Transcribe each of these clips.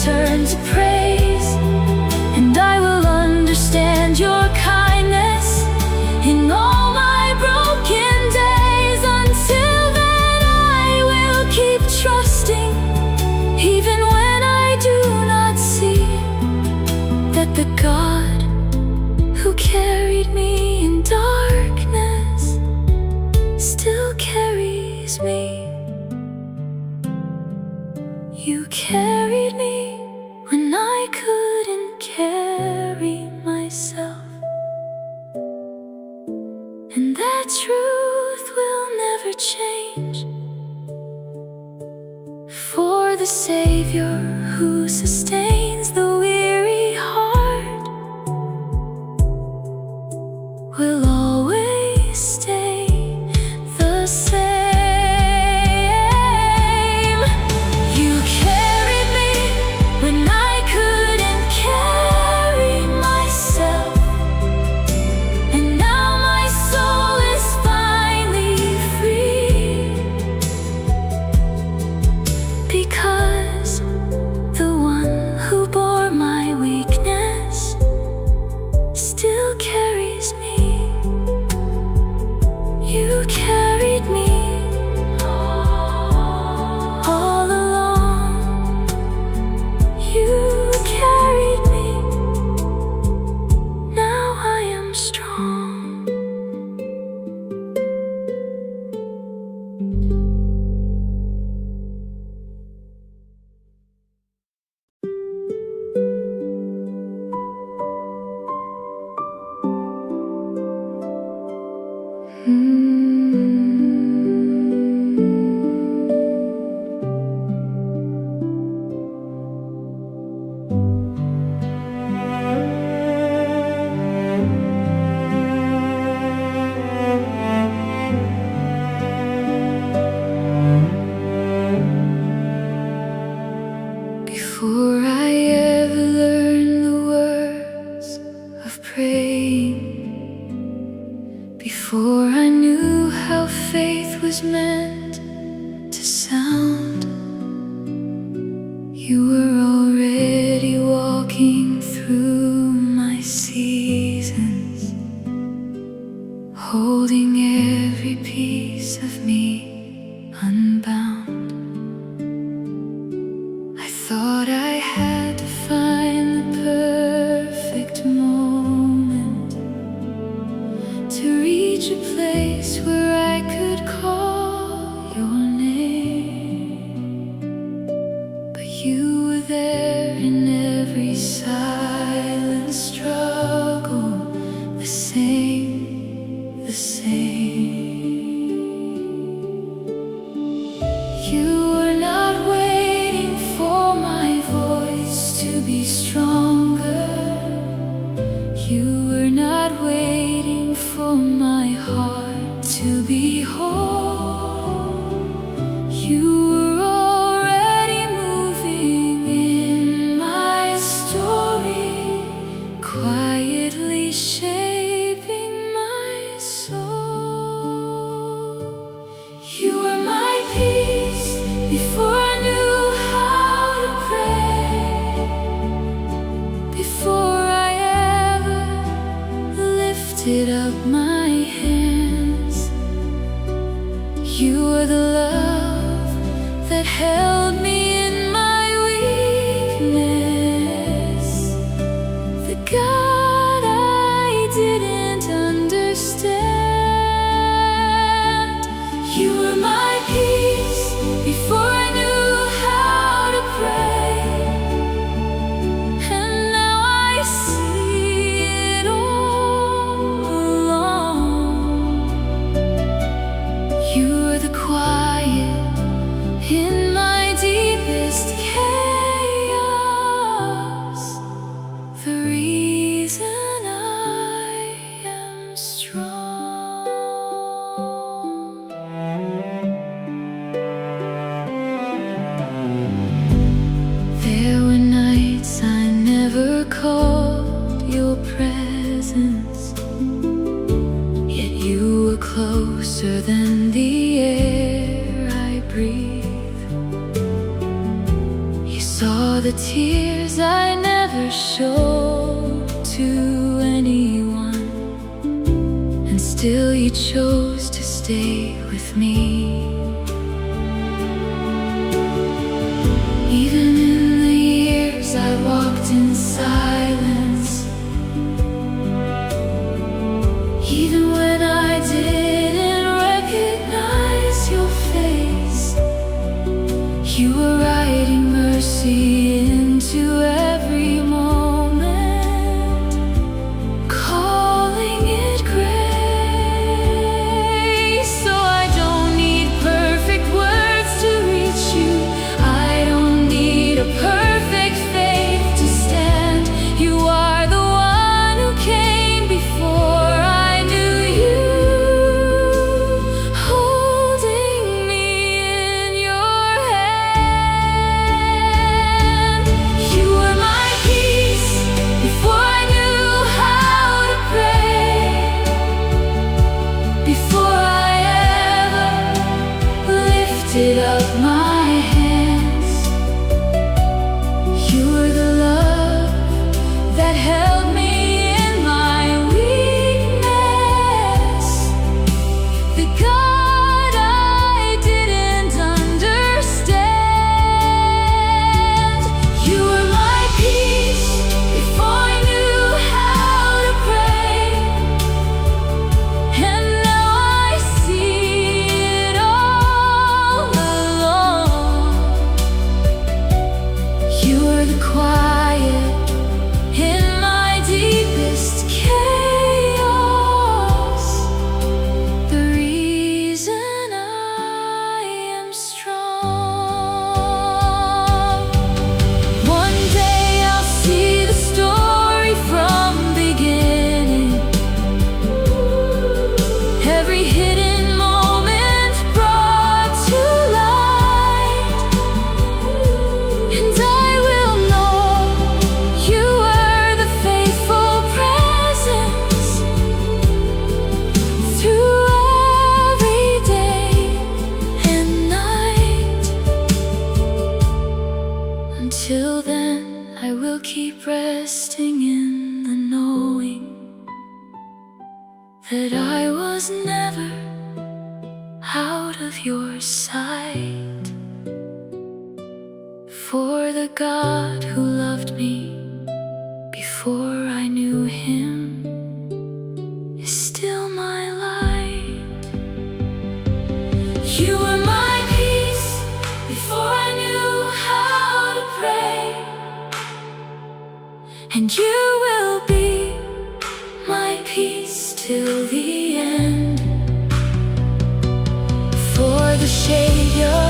turn to praise, and I will understand your kindness in all my broken days. Until then I will keep trusting, even when I do not see that the God who carried me in darkness still carries me. You carried me when I couldn't carry myself, and that truth will never change. For the Savior who sustains the weary heart will always stay the same. You carried me when I couldn't carry myself, and now my soul is finally free, because the one who bore my weakness still carries me. You carried me all along. You carried me. Now I am strong. Before I ever learned the words of praying, before I knew how faith was meant to sound, you were already walking through my seasons, holding every piece of me unbound. I thought I had to find the perfect moment to reach a place where I could call your name, but you were there in every silent struggle, the same, the same. You were not waiting for my voice to be stronger. You were not waiting for my heart to be whole. You were already moving in my story, quietly shaping my soul. You were my peace before I knew how to pray, before I ever lifted up my hands. You were the love that held me in my weakness, the God I didn't understand. You were my peace before I knew how to pray, and now I see it all along. You were the quiet in my deepest chaos, the reason I am strong. There were nights I never called your presence, yet you were closer than the air I breathe. You saw the tears I never showed to anyone, and still you chose to stay with me. Even in the years I walked in silence, even when I didn't recognize your face, you were writing mercy into every moment, calling it grace. So I don't need perfect words to reach you. I don't need a perfect faith to stand. You are the one who came before I knew you, holding me in your hand. You were my peace before I knew how to pray, before I ever lifted up my hands. You were the love that held me in my weakness, the God I didn't understand. You were my peace before I knew how to pray, and now I see it all along. You were the quiet in my deepest chaos, the reason I am strong. One day I'll see the story from beginning, every hidden moment brought to light, and I will know you were the faithful presence through every day and night. Until then, I will keep resting in the knowing that I was never out of your sight. For the God who loved me before I knew him is still my light. You were my peace before I knew how to pray, and you will be my peace till the end. For the Savior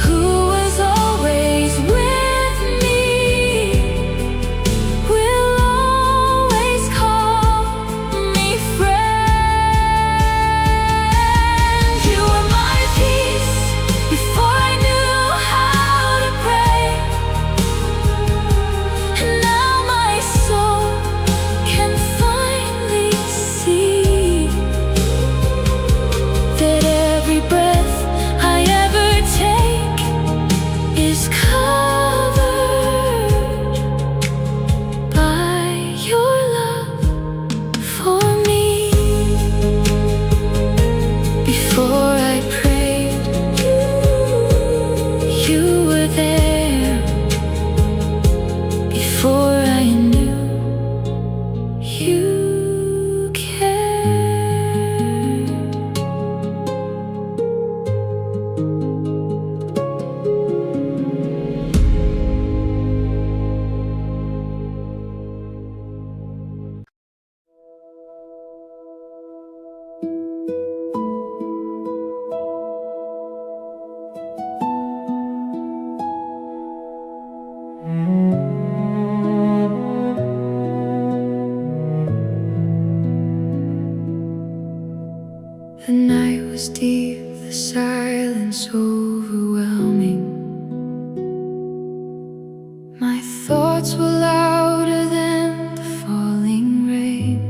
who was always with me will always call me friend. You were my peace before I knew how to pray, and now my soul can finally see that every breath I ever take is covered by your love for me. Before I prayed, you were there. Before I knew, you cared. The night was deep, the silence overwhelming. My thoughts were louder than the falling rain.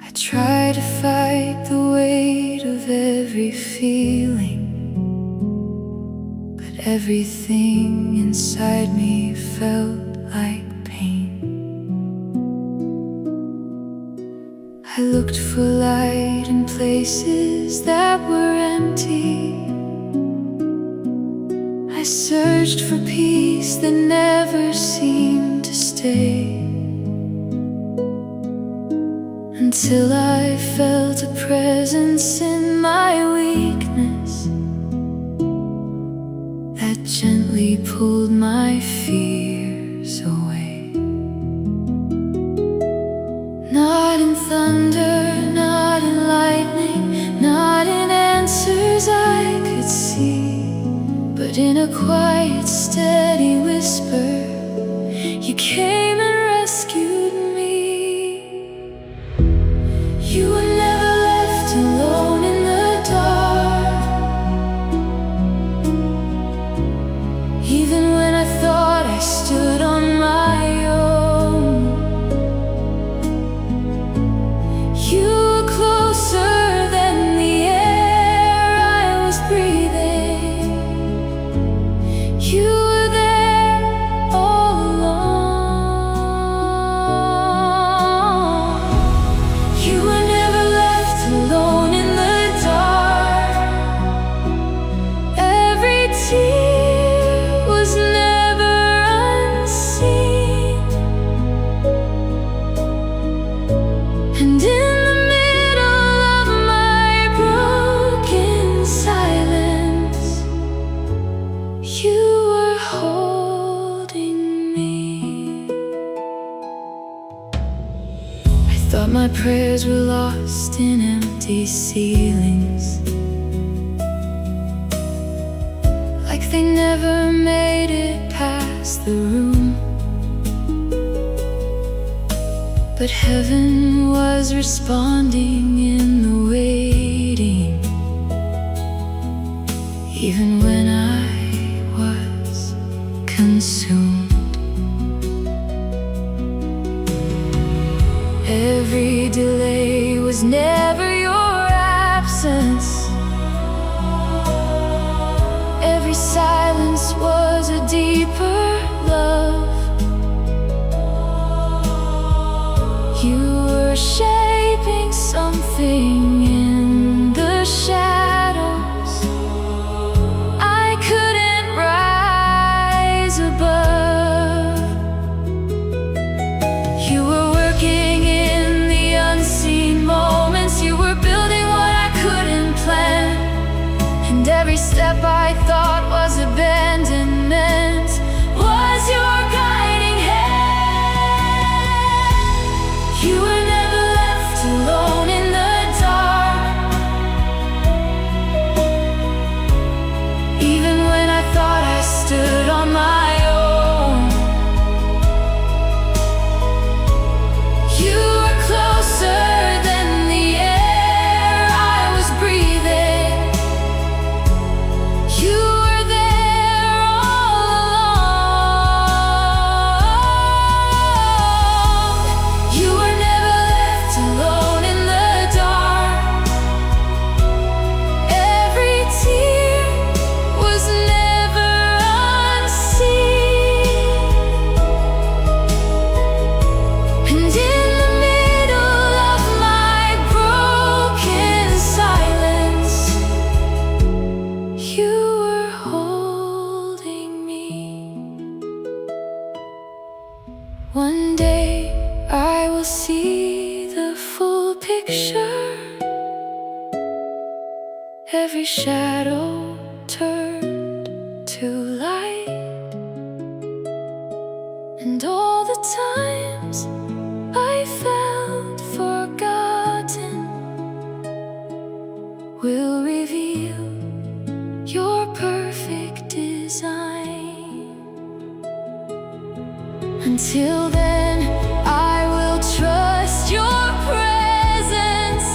I tried to fight the weight of every feeling, Everything inside me felt like pain. I looked for light in places that were empty. I searched for peace that never seemed to stay, until I felt a presence in my weakness that gently pulled my fears away. Not in thunder, not in lightning, not in answers I could see, but in a quiet, steady whisper, you came and rescued me. You were never left alone in the dark, even when I thought I stood on my own. You were closer than the air I was breathing. You were there all along. You were never left alone in the dark. Every tear was never unseen, and in the middle of my broken silence, you were holding me. I thought my prayers were lost in empty ceilings, like they never made it past the room. But heaven was responding in the waiting, even when I was consumed. Every delay was never your absence. Every silence was a deeper love. You were shaping something in the shadows I couldn't rise above. You were working in the unseen moments. You were building what I couldn't plan, and every step I thought was abandonment was your guiding hand. You were never left alone in the dark, even when I thought I stood on my own. You were closer than the air I was breathing. You were there all along. You were never left alone in the dark. Every tear was never unseen, and in the middle of my broken silence, you were holding me. One day I will see the full picture. Every shadow turned to light, and all the times I felt forgotten will reveal your perfect design. Until then, I will trust your presence,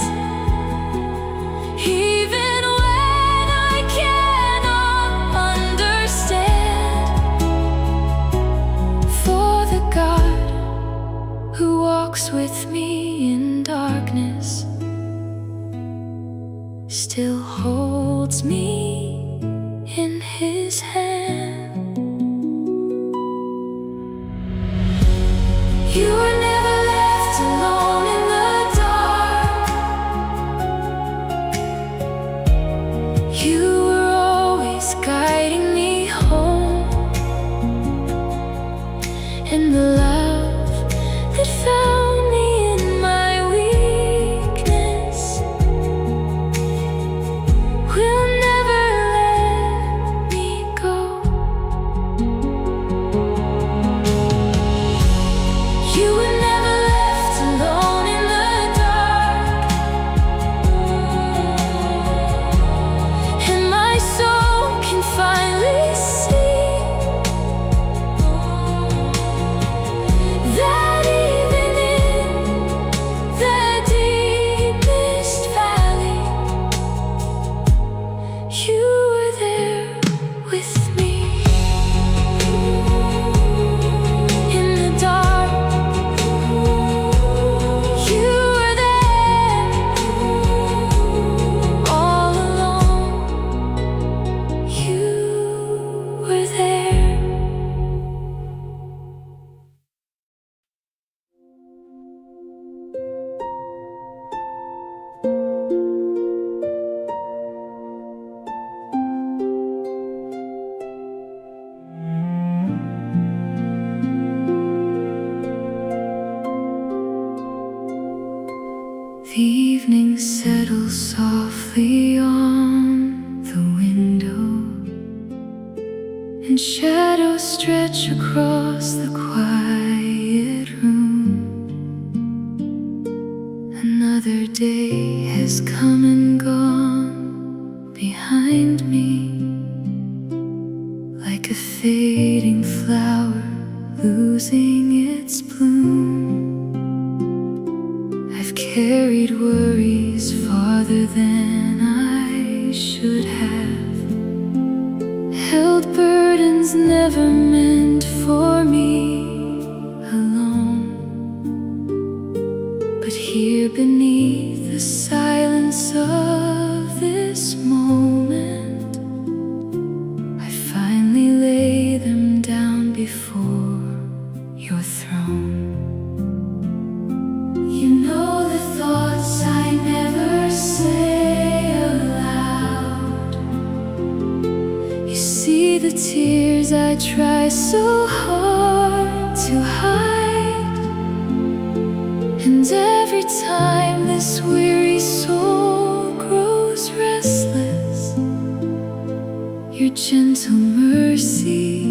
even when I cannot understand. For the God who walks with me in darkness still holds me in his hand. hand. You were never left alone in the dark. You were always guiding me home, and the love that found me in my weakness will never let me go. You were never left alone in the dark, and my soul can finally see that even in the deepest valley, you were there with me. In the dark, you were there. All alone, you were there. The evening settles softly on the window, and shadows stretch across the quiet room. Another day has come and gone behind me, like a fading flower losing its bloom. I've carried worries farther than I should have, held burdens never meant for me alone. But here beneath the silence of this moment, I finally lay them down before your throne. You know the thoughts I never say aloud. You see the tears I try so hard to hide. And every time this weary soul grows restless, your gentle mercy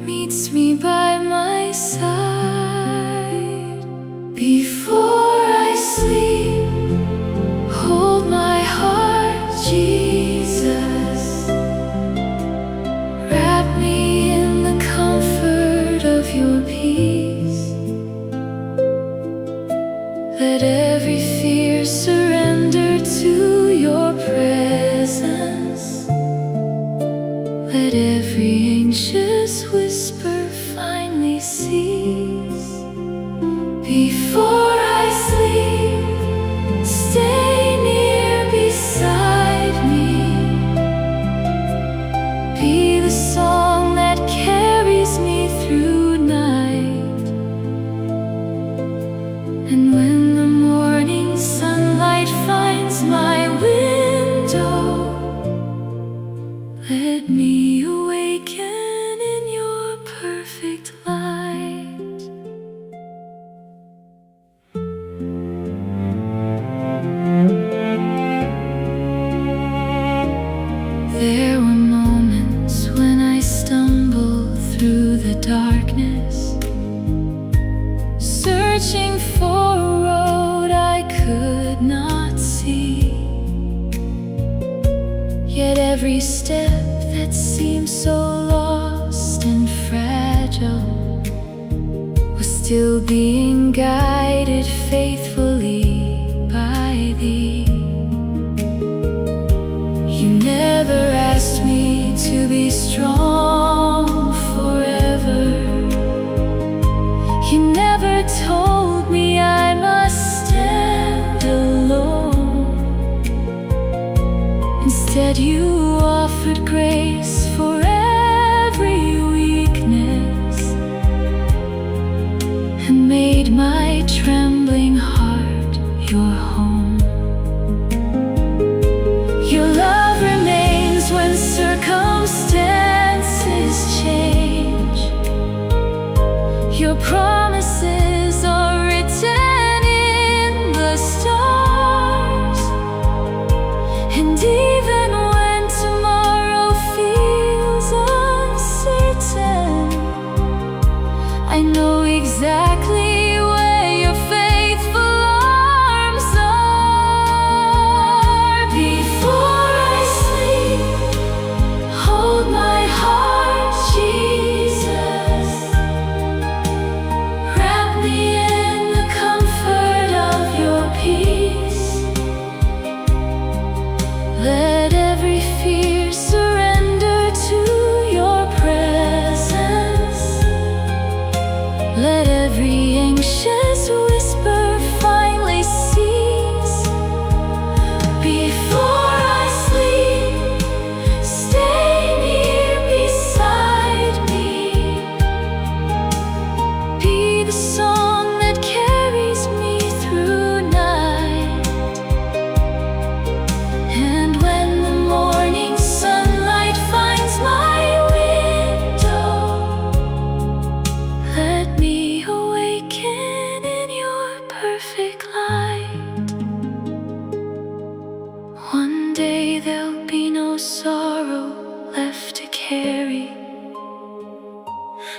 meets me by my side. Before I sleep, hold my heart, Jesus. Wrap me in the comfort of your peace. Let every fear surrender to your presence. Let every anxious whisper finally cease. Before I sleep, stay near beside me. Be the song that carries me through night. And when the morning sunlight finds my window, let me awaken in your perfect light. There were moments when I stumbled through the darkness, searching for a road I could not see. Yet every step that seemed so lost and fragile was still being guided faithfully by thee. You never asked me to be strong forever. You never told me I must stand alone. Instead, you offered grace forever.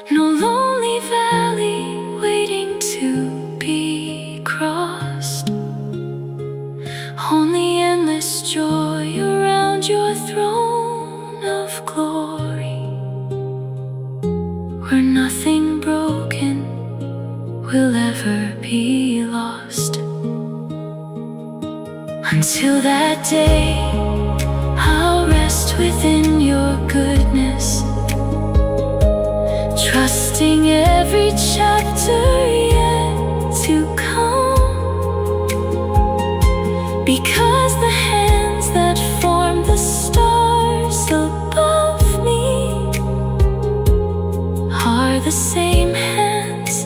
No lonely valley waiting to be crossed, only endless joy around your throne of glory, where nothing broken will ever be lost. Until that day, I'll rest within your goodness, trusting every chapter yet to come, because the hands that form the stars above me are the same hands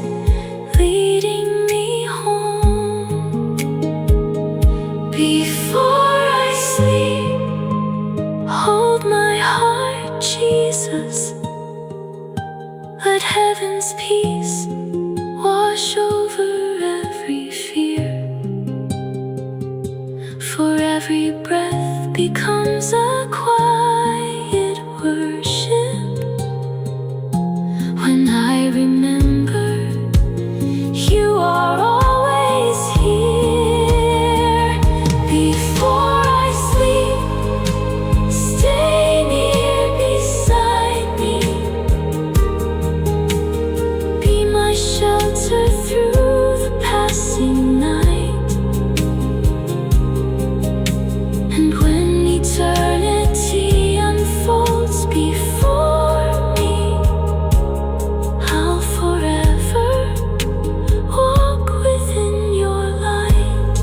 leading me home. Before I sleep, hold my heart, Jesus. Let heaven's peace wash over every fear, for every breath becomes a quiet worship when I remember you are always here. Before I sleep, stay near beside me, be my shelter through the passing night. And when eternity unfolds before me, I'll forever walk within your light.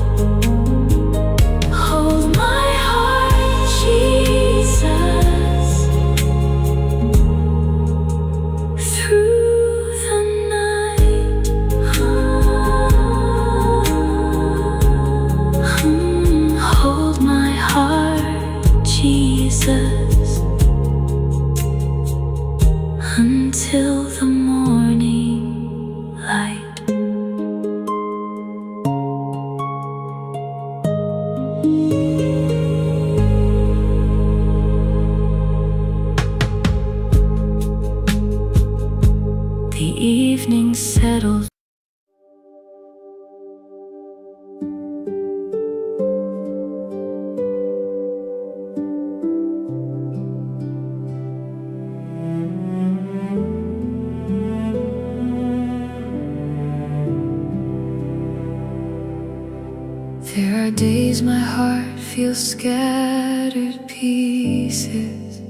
Hold my heart, Jesus, through the night. Hold my heart, Jesus, until the morning light. The evening settles. There are days my heart feels scattered pieces,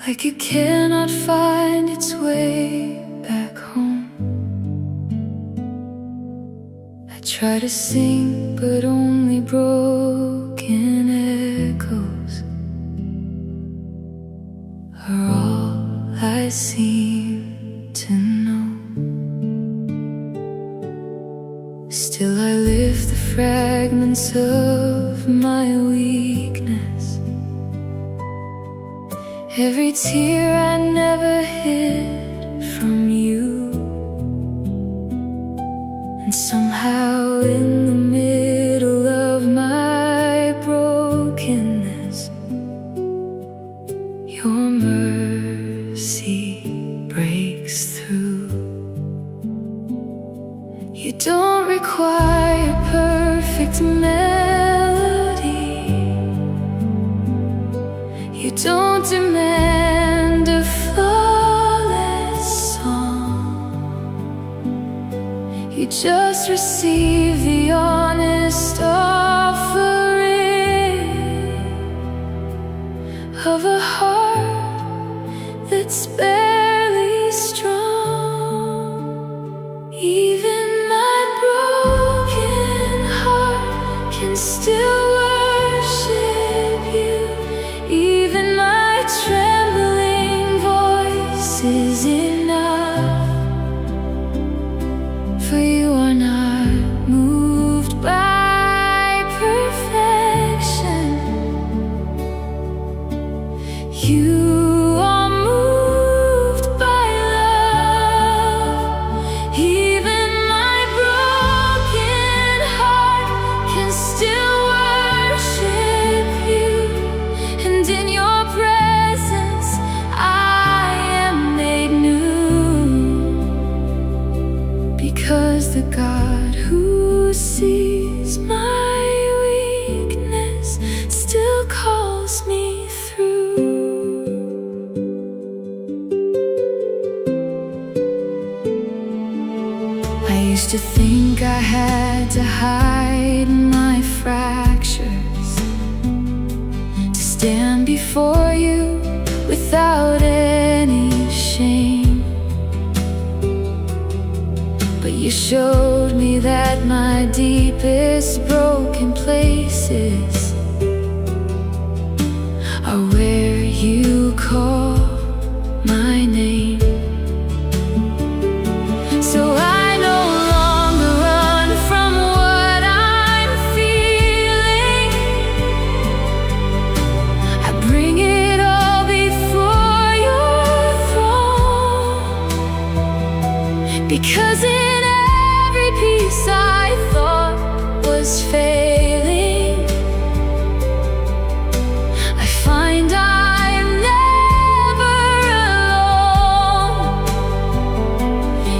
like it cannot find its way back home. I try to sing, but only broken echoes are all I seem to know. Still I lift the fragments of my weakness, every tear I never hid from you. And somehow in the middle of my brokenness, your mercy breaks through. You don't require perfect melody, you don't demand a flawless song. You just receive the honest offering of a heart that's barely strong. Even my broken heart can still worship you. Even my trembling voice is enough, for you are not moved by used to think I had to hide my fractures to stand before you without any shame. But you showed me that my deepest broken places are where you call my name. So I no longer run from what I'm feeling. I bring it all before your throne, because in every piece I thought was failing, I find I'm never alone.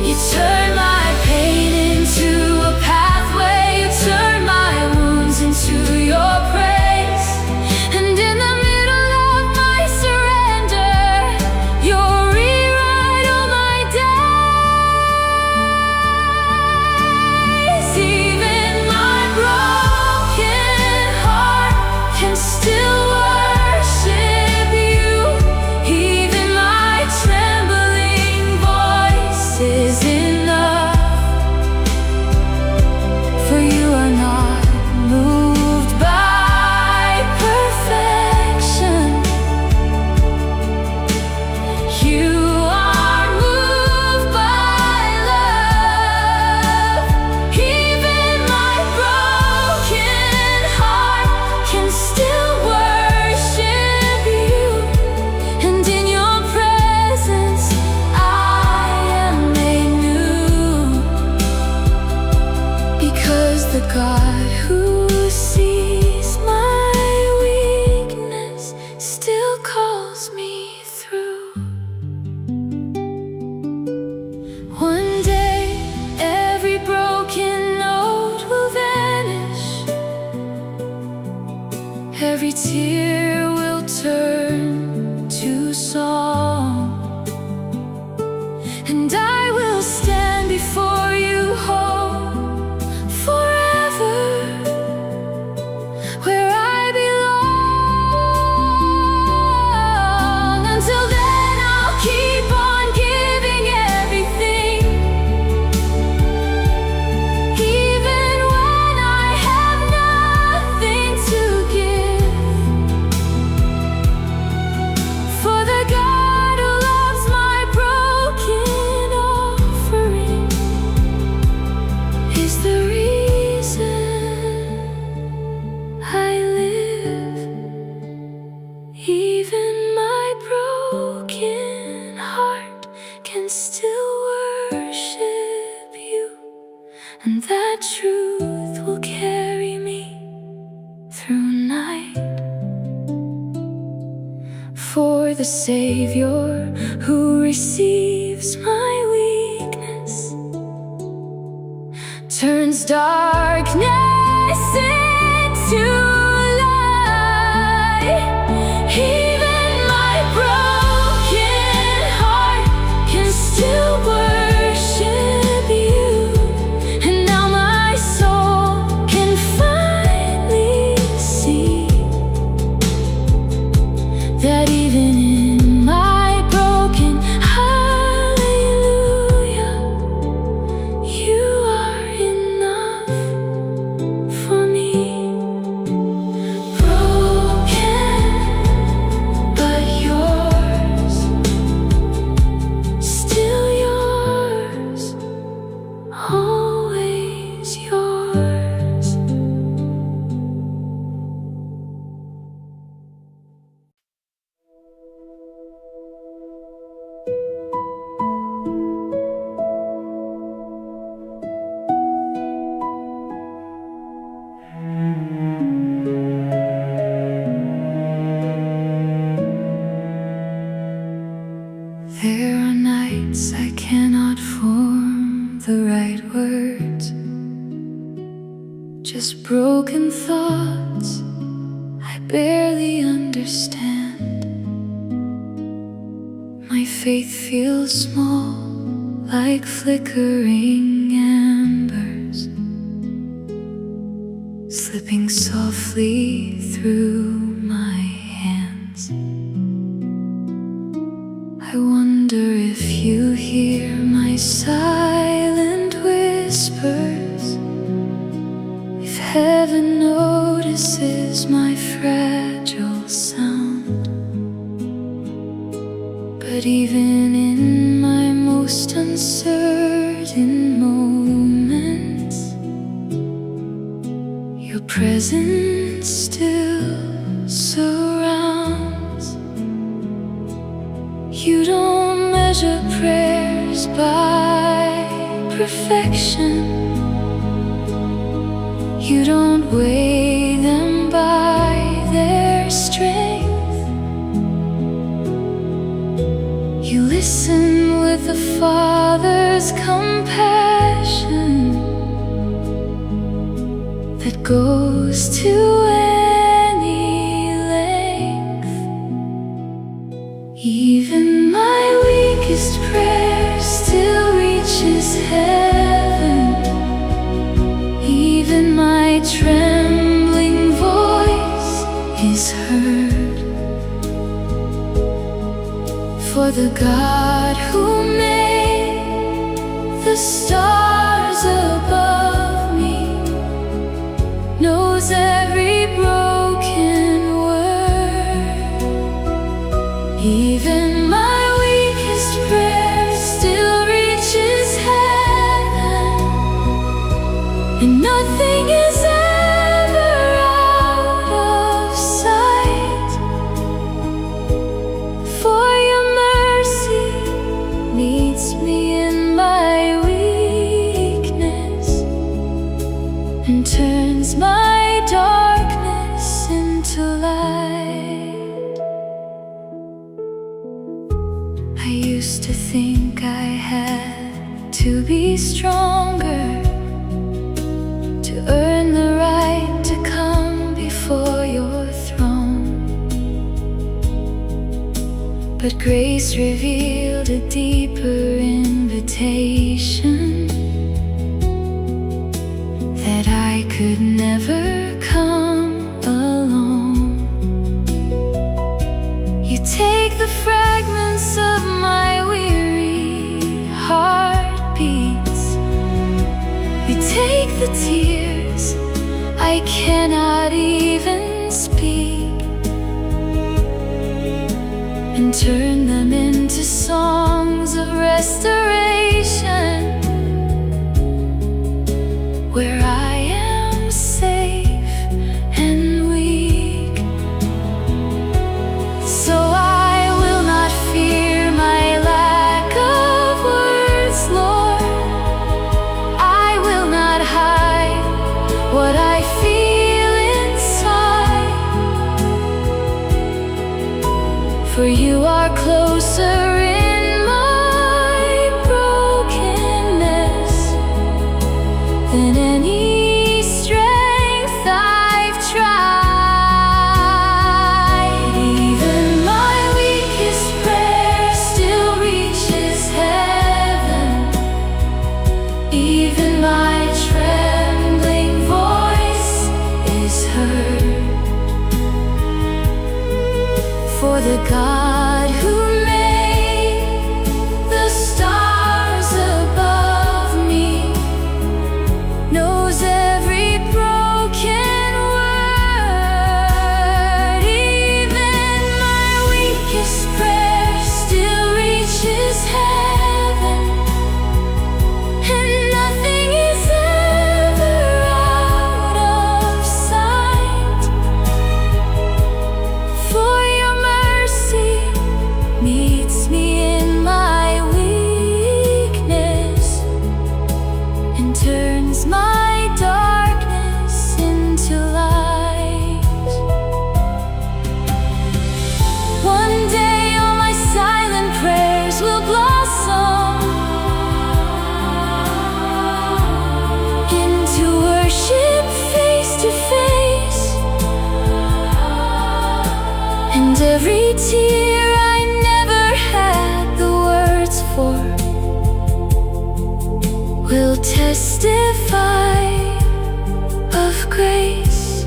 You turn my pain into a pathway, you turn my wounds into your praise. And in the middle of my surrender, you'll rewrite all my days. Even my broken heart can still worship you. Even my trembling voice is enough, for you are not moved by perfection. You are moved by love. Even my broken heart can still worship you. And in your presence I am made new, because the God who sees my weakness still calls me through. One day every broken note will vanish, every tear will turn to song, and I will stand before you whole forever, where I belong. Until then I'll keep on giving everything, even when I have nothing to give. For the God who loves my broken offering is the reason I live. Even my broken heart can still worship you, and that truth will carry me through night. For the Savior who receives my weakness turns darkness into light. Even my broken heart can still worship you, and now my soul can finally see that even in my broken hallelujah, you are enough for me. Broken, but yours, still yours, always yours. There are nights I cannot form the right words, just broken thoughts I barely understand. My faith feels small, like flickering embers. slipping softly through my hands. I wonder if you hear my silent whispers, if heaven notices my fragile sound. But even in my most uncertain moments, your presence still surrounds. You don't measure prayers by perfection. You don't weigh them by their strength. You listen with a father's compassion that goes to any length. Even my weakest prayer still reaches heaven. Even my trembling voice is heard. For the God who made the stars above me knows every broken word. Even my weakest prayer still reaches heaven, and nothing is ever out of sight. For your mercy meets me in my weakness and turns my darkness into light. I used to think I had to be stronger to earn the right to come before your throne. But grace revealed a deeper invitation, that I could never come alone. You take the fragments of my weary heartbeats. You take the tears I cannot even speak, and turn them into songs of restoration, where I am safe and weak. So I will not fear my lack of words, Lord. I will not hide what I feel inside, for you are closer in my brokenness than any strength I've tried. Even my weakest prayer still reaches heaven. Even my trembling voice is heard. For the God who made the stars above me knows every broken word. Even my weakest prayer still reaches heaven, and nothing is ever out of sight. For your mercy meets me in my weakness and turns my darkness into light. One day all my silent prayers will blossom into worship face to face, and every tear I never had the words for will testify of grace.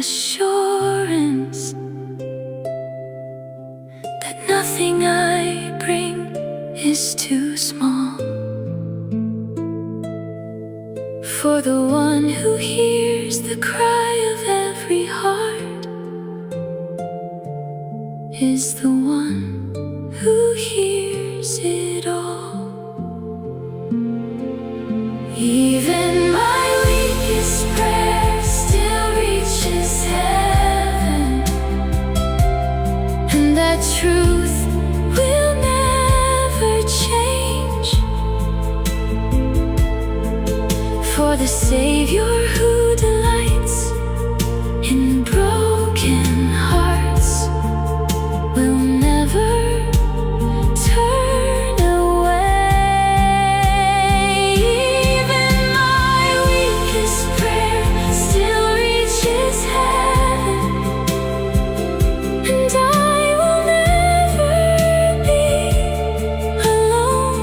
assurance that nothing I bring is too small for the one who hears the cry of every heart, is the one who hears it all. Even my weakest prayer still reaches heaven, and that truth will never change. For the Savior who delights in broken hearts will never turn away. Even my weakest prayer still reaches heaven, and I will never be alone.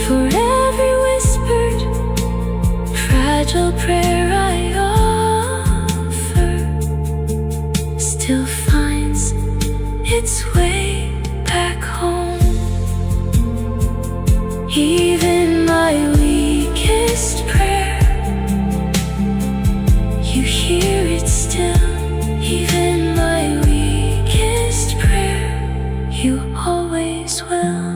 For every whispered, fragile prayer I offer still finds its way back home. Even my weakest prayer, you hear it still. Even my weakest prayer, you always will.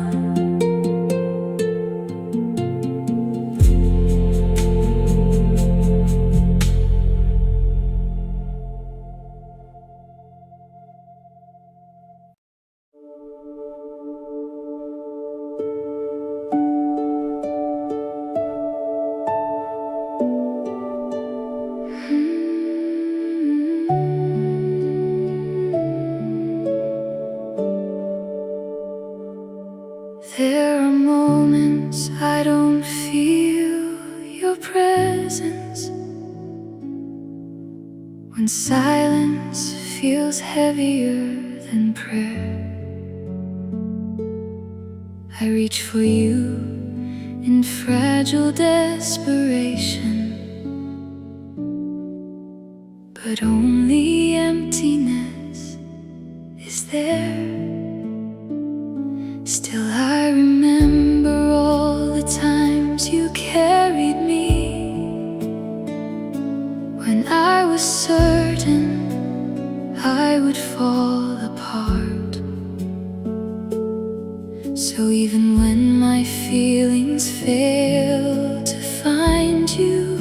There are moments I don't feel your presence, when silence feels heavier than prayer. I reach for you in fragile desperation, but only emptiness is there. Still I remember all the times you carried me, when I was certain I would fall apart. So even when my feelings fail to find you,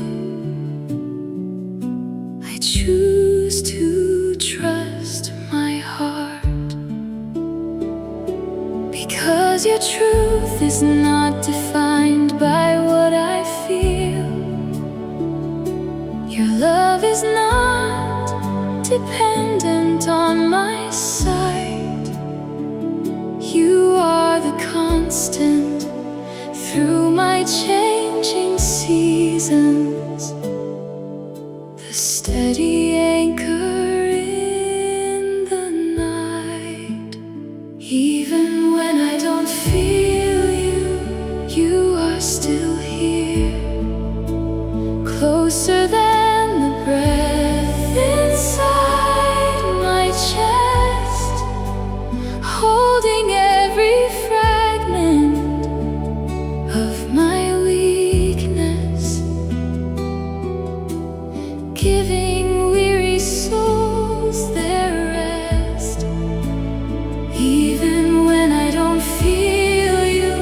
I choose to trust my heart. Because your truth is not defined by what I feel. Your love is not dependent on my sight. You are the constant through my changing seasons, the steady anchor in the night. Even when I don't feel you, you are still here, closer than the breath inside my chest, holding every fragment of my weakness, giving weary souls their rest. Even when I don't feel you,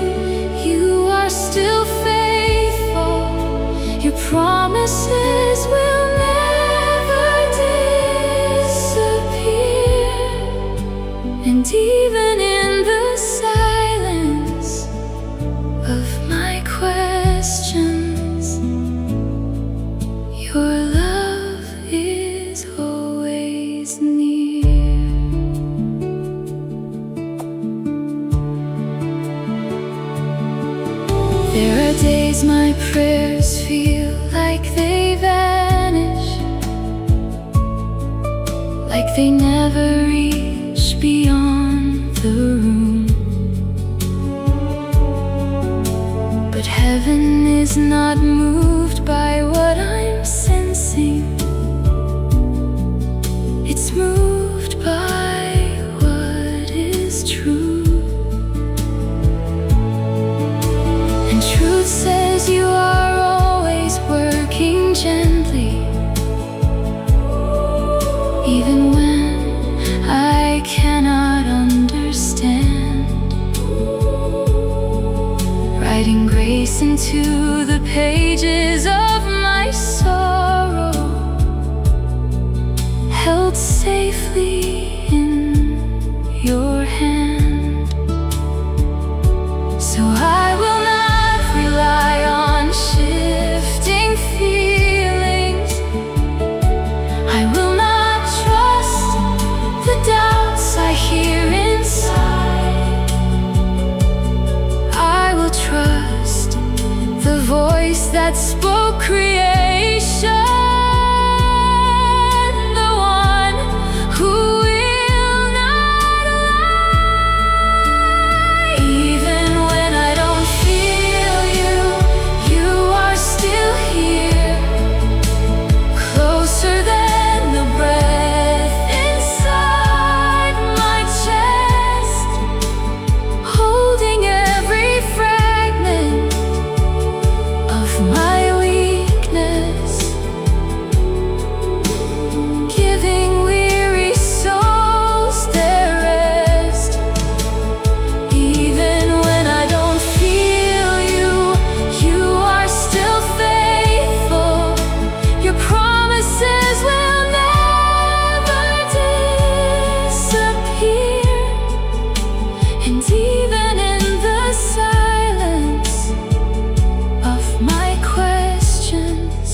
you are still faithful. Your promises will never disappear. And even in the silence of my questions, your love is always near. There are days my prayers feel like they vanish, like they never reach beyond the room. But heaven is not moved by what I'm sensing. even when I cannot understand. Writing grace into the pages of my sorrow, held safely in your hand. So I will not rely on shifting feelings. I will not trust the doubts I hear inside. I will trust the voice that spoke creation, the one who will not lie. Even when I don't feel you, you are still here, closer than the breath inside my chest, holding every fragment of my weakness, giving weary souls their rest. Even when I don't feel you, you are still faithful. Your promises will never disappear. And even in the silence of my questions,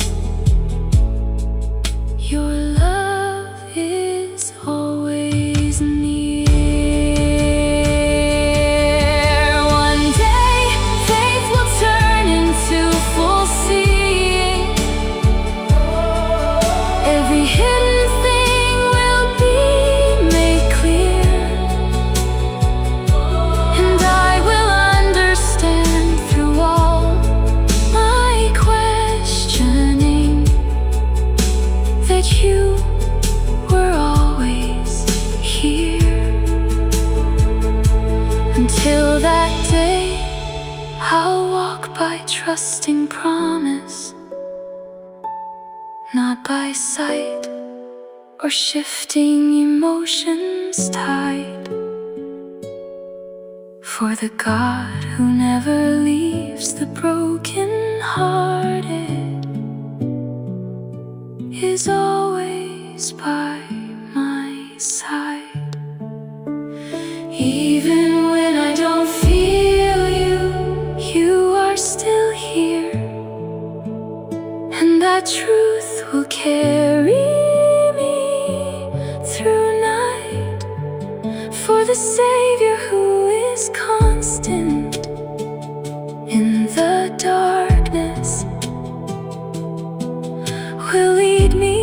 your love is always near. One day, faith will turn into full seeing. Every hidden thing will be made clear, and I will understand through all my questioning that you were always here. Until that day, I'll walk by trusting promise, not by sight or shifting emotions tide. For the God who never leaves the broken-hearted is always by my side. Even when I don't feel you, you are still here, and that truth will carry me through night. For the Savior who is constant in the darkness will lead me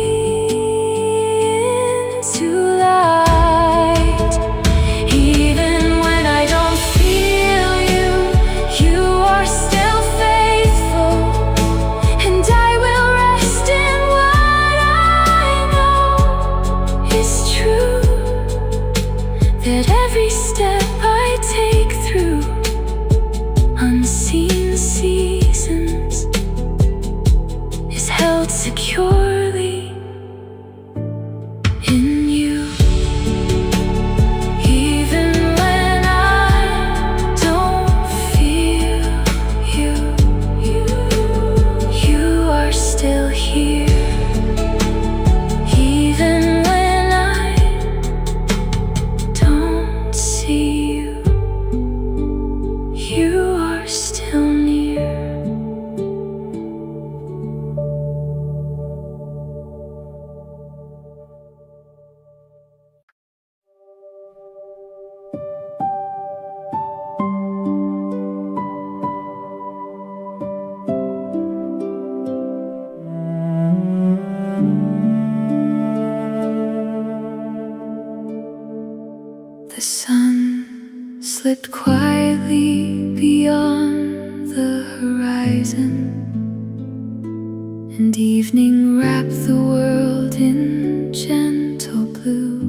into light. Even when I don't feel you, you are still faithful, and I will rest in what I know is true. That every step I take through unseen seasons is held securely in you. Even when I don't feel you, you are still here. Even when I don't see you, you are still near. The sun slipped quietly beyond the horizon, and evening wrapped the world in gentle blue.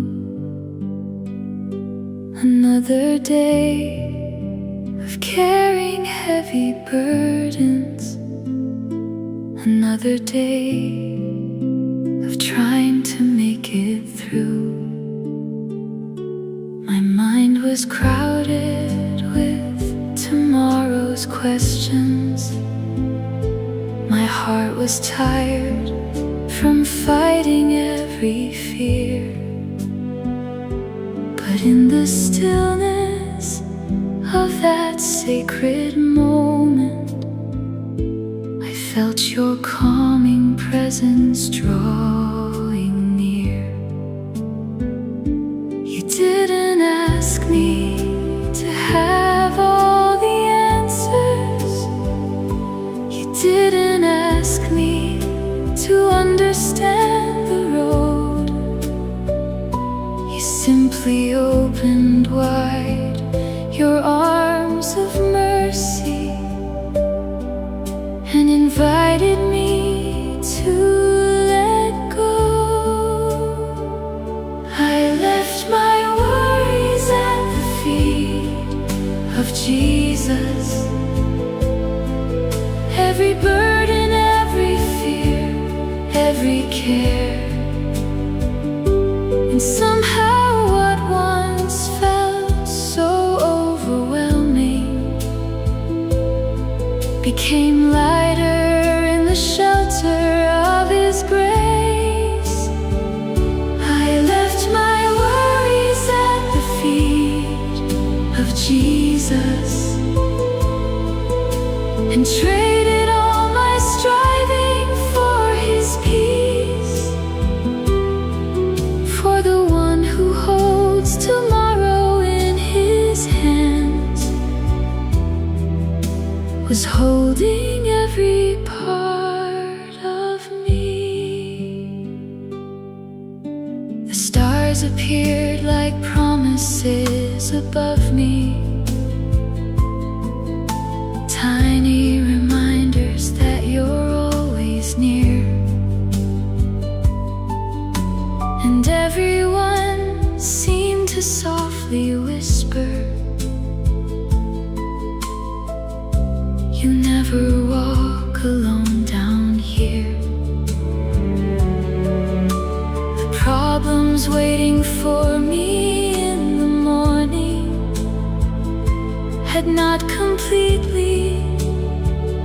Another day of carrying heavy burdens, another day of trying to make it through. through. My mind was crowded with tomorrow's questions. My heart was tired from fighting every fear. But in the stillness of that sacred moment, I felt your calming presence drawing near. You didn't ask me to have all the answers. You didn't ask me to understand the road. You simply opened wide your arms of mercy and invited me to let go. I left my worries at the feet of Jesus. Every burden, every fear, every care. And somehow what once felt so overwhelming became lighter in the shelter of His grace. I left my worries at the feet of Jesus and traded all my striving for His peace, for the one who holds tomorrow in His hands, was holding every part of me. The stars appeared like promises above me, tiny reminders that you're always near. And everyone seemed to softly whisper, you never walk alone down here. The problems waiting for me in the morning had not completely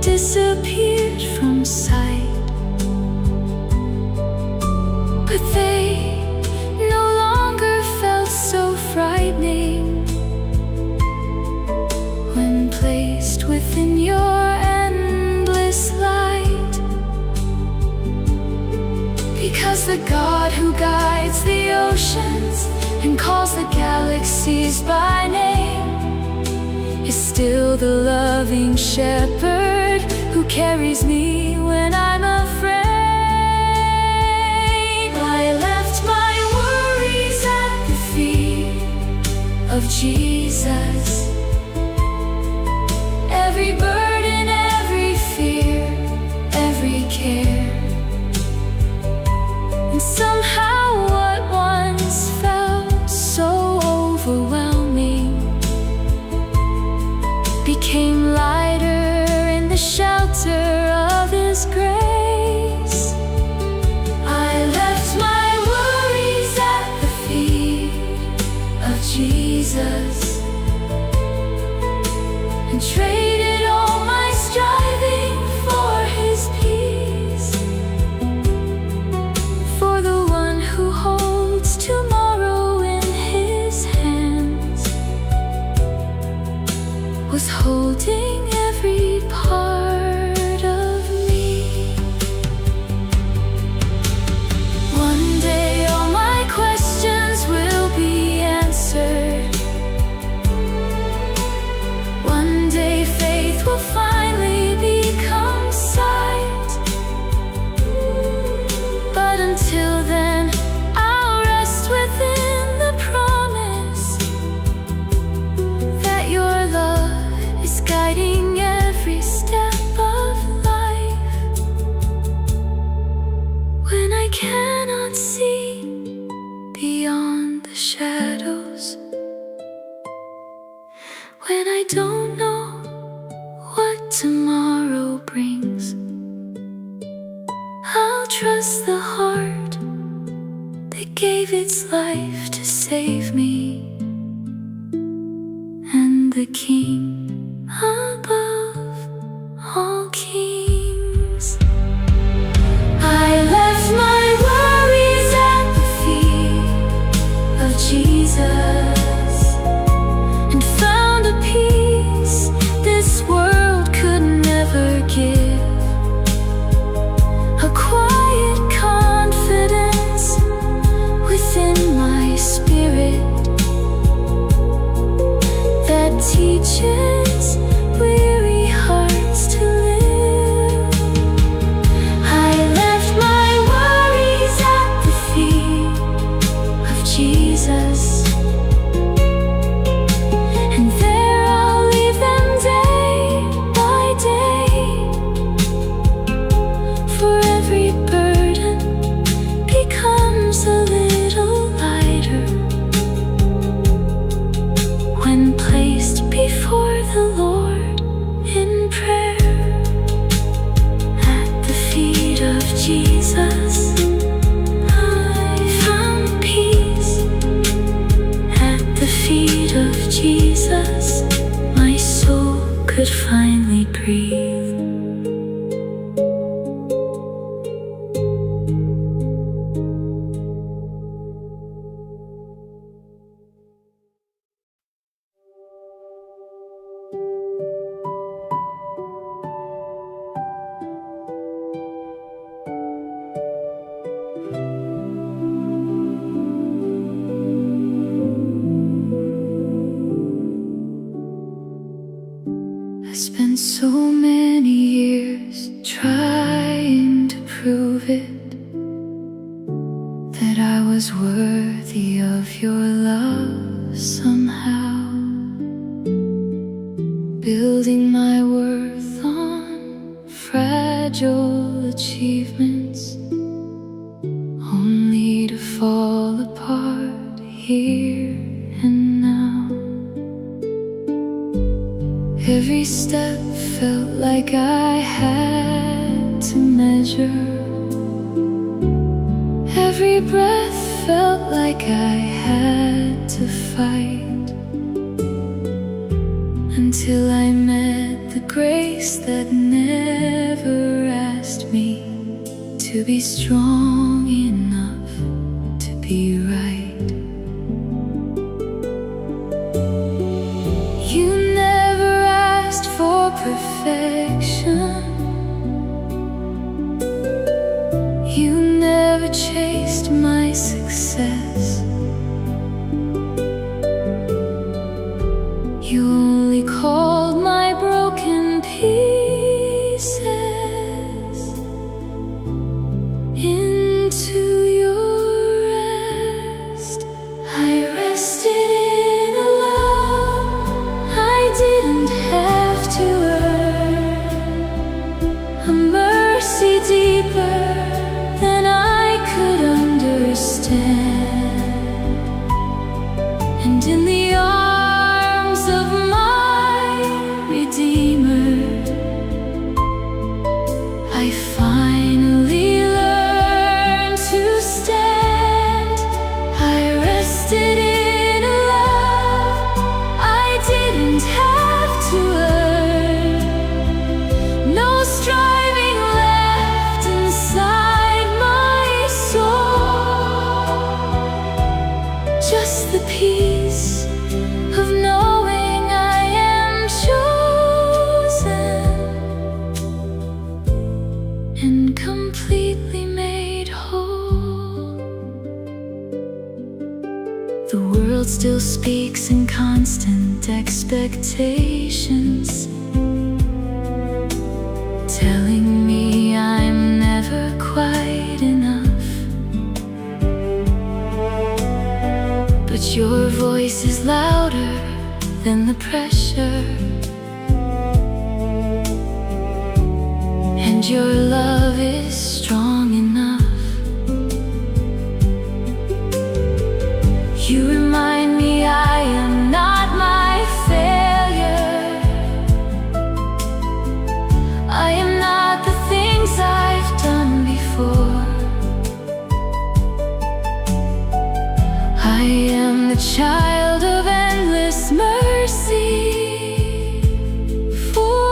disappeared from sight, but they no longer felt so frightening when placed within your endless light. Because the God who guides the oceans and calls the galaxies by name is still the loving shepherd who carries me when I'm afraid. I left my worries at the feet of Jesus. Every burden, every fear, every care. And somehow what once felt so overwhelming became lighter in the shelter of His grace. I left my worries at the feet of Jesus and traded all my striving for His peace, for the one who holds tomorrow in His hands, was holding every part of me. One day all my questions will be answered. One day faith will finally become sight. But until then, I'll rest within the promise that your love is guiding every step of life. When I cannot see beyond the shadows, when I don't know what tomorrow brings, I'll trust the heart that gave its life to save me, and the King above all kings. I left my worries at the feet of Jesus and found a peace this world could never give, a quiet confidence within my spirit that teaches weary hearts to live. I left my worries at the feet of Jesus, and there I'll leave them day by day. For every burden becomes a little lighter when placed before the Lord in prayer. At the feet of Jesus, I found peace. At the feet of Jesus, my soul could finally breathe. I spent so many years trying to prove it, that I was worthy of your love somehow, building my worth on fragile achievements, only to fall apart here and now. Every step felt like I had to measure. Every breath felt like I had to fight, until I met the grace that never asked me to be strong enough to be right. You never asked for perfection. You never chased my success. You only called my broken pieces into your rest. I rested in a love I didn't have to earn, a mercy deeper than I could understand. And in the arms of my Redeemer, I finally learned to stand. I rested in a love I didn't have to earn, no striving left inside my soul, just the peace of knowing I am chosen and completely made whole. The world still speaks in constant expectations, telling me I'm never quite enough. But your voice is louder than the pressure, and your love is strong enough. You remind me I am not my failure. I am not the things I've done before. I am the child of endless mercy, forever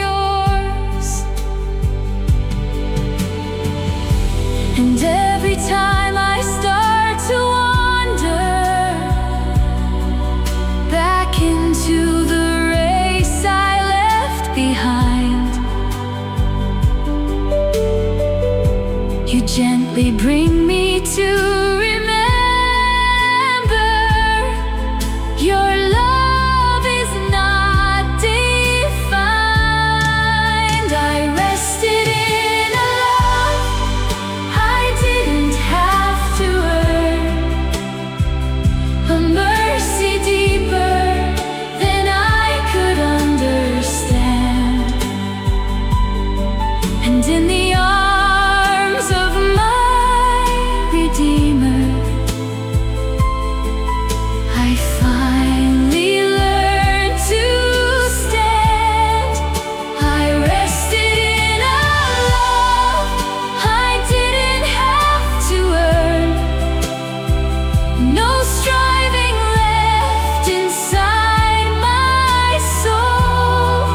yours. And every time I start to wander back into the race I left behind, you gently bring me to remember your love is not defined. I rested in a love I didn't have to earn, a mercy deeper than I could understand. And in the arms of my Redeemer, I finally learned to stand. I rested in a love I didn't have to earn, no striving left inside my soul,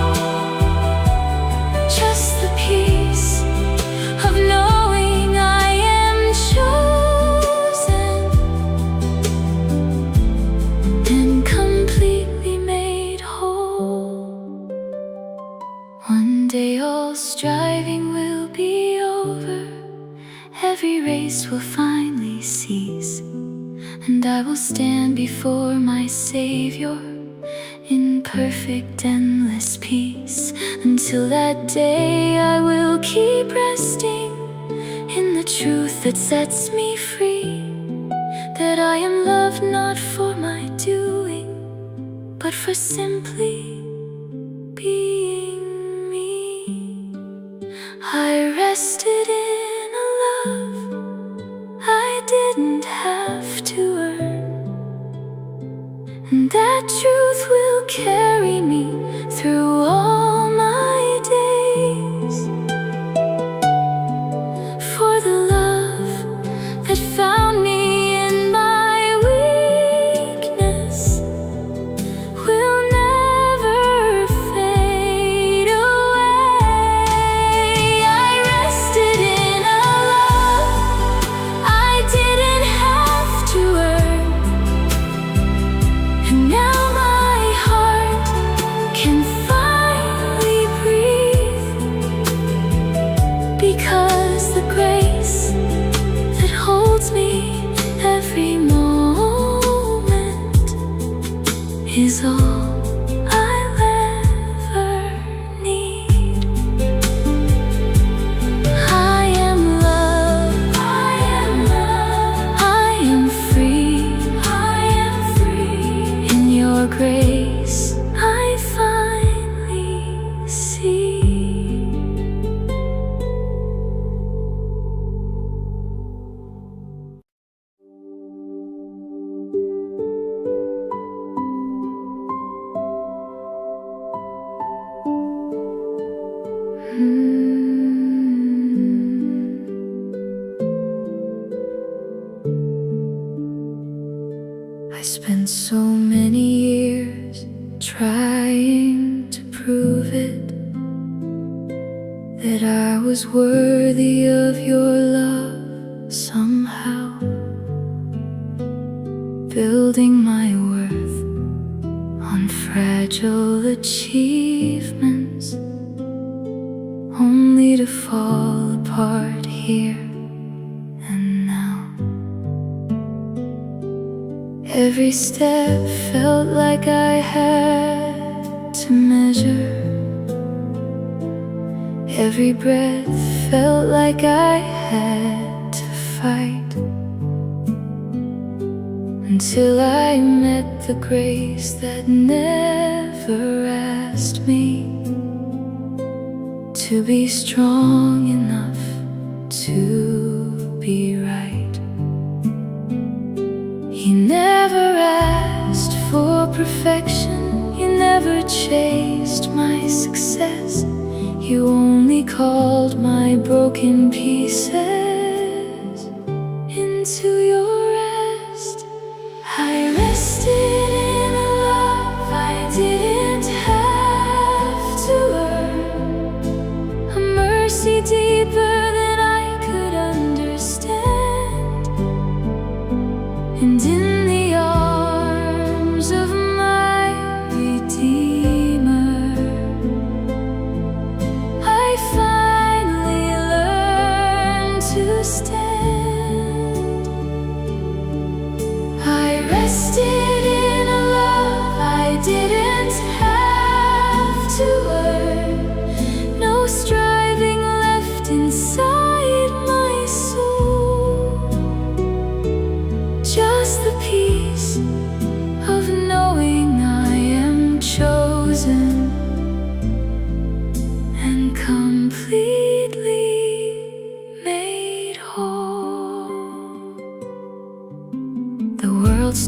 just the peace of knowing I am chosen and completely made whole. One day all striving will be over, every race will finally cease, and I will stand before my Savior in perfect endless peace. Until that day I will keep resting in the truth that sets me free, that I am loved not for my doing, but for simply being me. I rested in a love I didn't have to earn, and that truth will carry me through all my days. For the love that found me in my weakness will never fade away. I rested in a love I didn't have to earn, and now my heart can finally breathe, because the grace that holds me every moment is all I'll ever need. I am loved, I am loved, I am free, I am free. In your grace I finally see. I spent so many years trying to prove it, that I was worthy of your love somehow, building my worth on fragile achievements, only to fall apart here and now. Every step felt like I had to measure, every breath felt like I had to fight, until I met the grace that never asked me to be strong enough to be right. He never asked for perfection, you never chased my success. You only called my broken pieces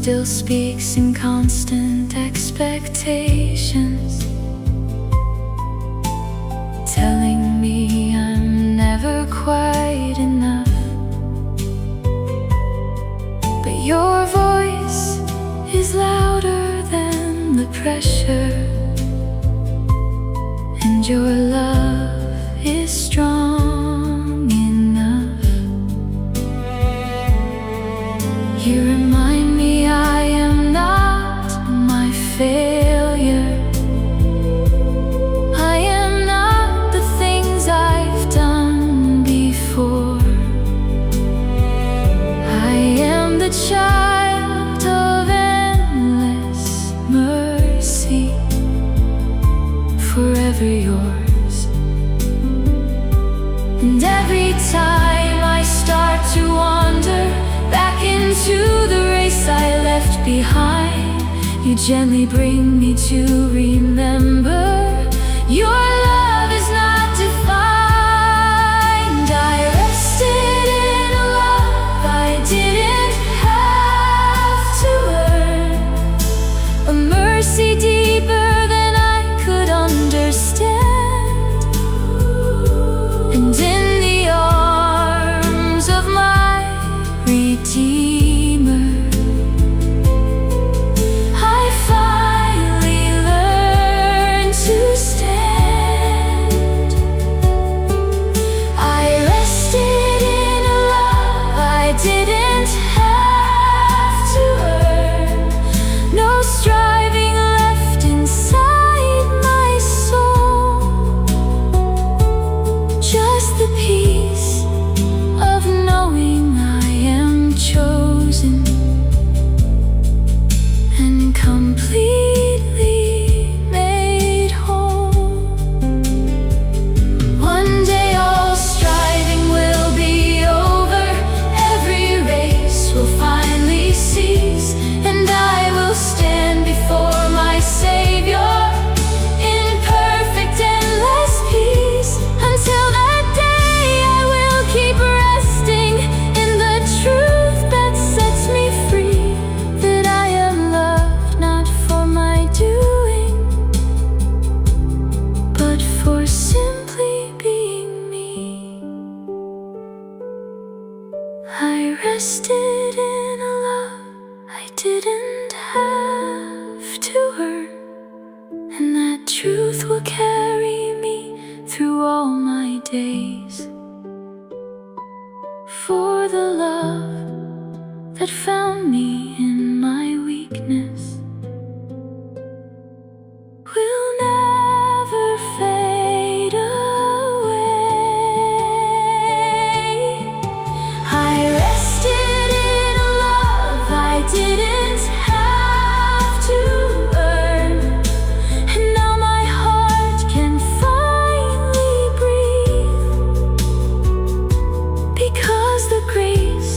still speaks in constant expectations, telling me I'm never quite enough. But your voice is louder than the pressure, and your love is strong enough. You remind me I am not my failure. I am not the things I've done before. I am the child of endless mercy, forever yours. And every time I start to wander back into the race I left behind, you gently bring me to remember your love is not defined. I rested in a love I didn't have to earn, a mercy deeper than I could understand. And in the arms of my Redeemer, I finally learned to stand. I rested in a love I didn't have to earn, no striving left inside my soul, just the peace of knowing I am chosen and completely made whole. One day all striving will be over, every race will finally cease, and I will stand before my Savior in perfect endless peace. Until that day I will keep resting in the truth that sets me free, that I am loved not for my doing, but for simply being me. I rested in a love I didn't have to earn, and that truth will carry me through all my days. For the love that found me in my weakness will never fade away. I rested in a love I didn't have to earn, and now my heart can finally breathe, because the grace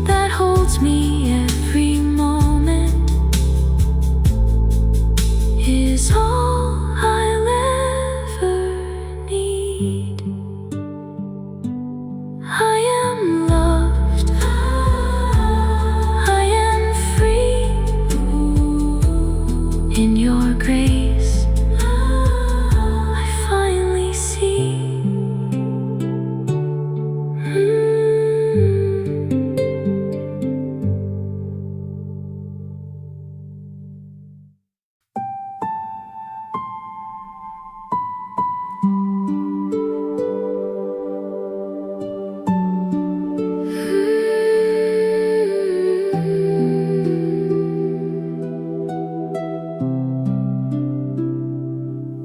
that holds me every moment is all I'll ever need. I am loved, I am free in your grace. I finally see.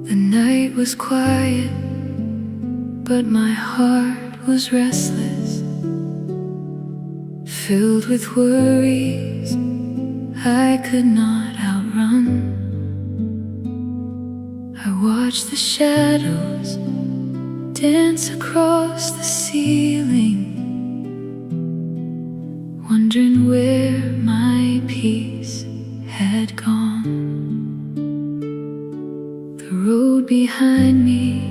The night was quiet, but my heart was restless, filled with worries I could not outrun. I watched the shadows dance across the ceiling, wondering where my peace had gone. The road behind me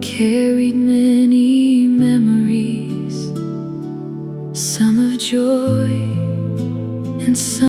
carried many memories, some of joy and some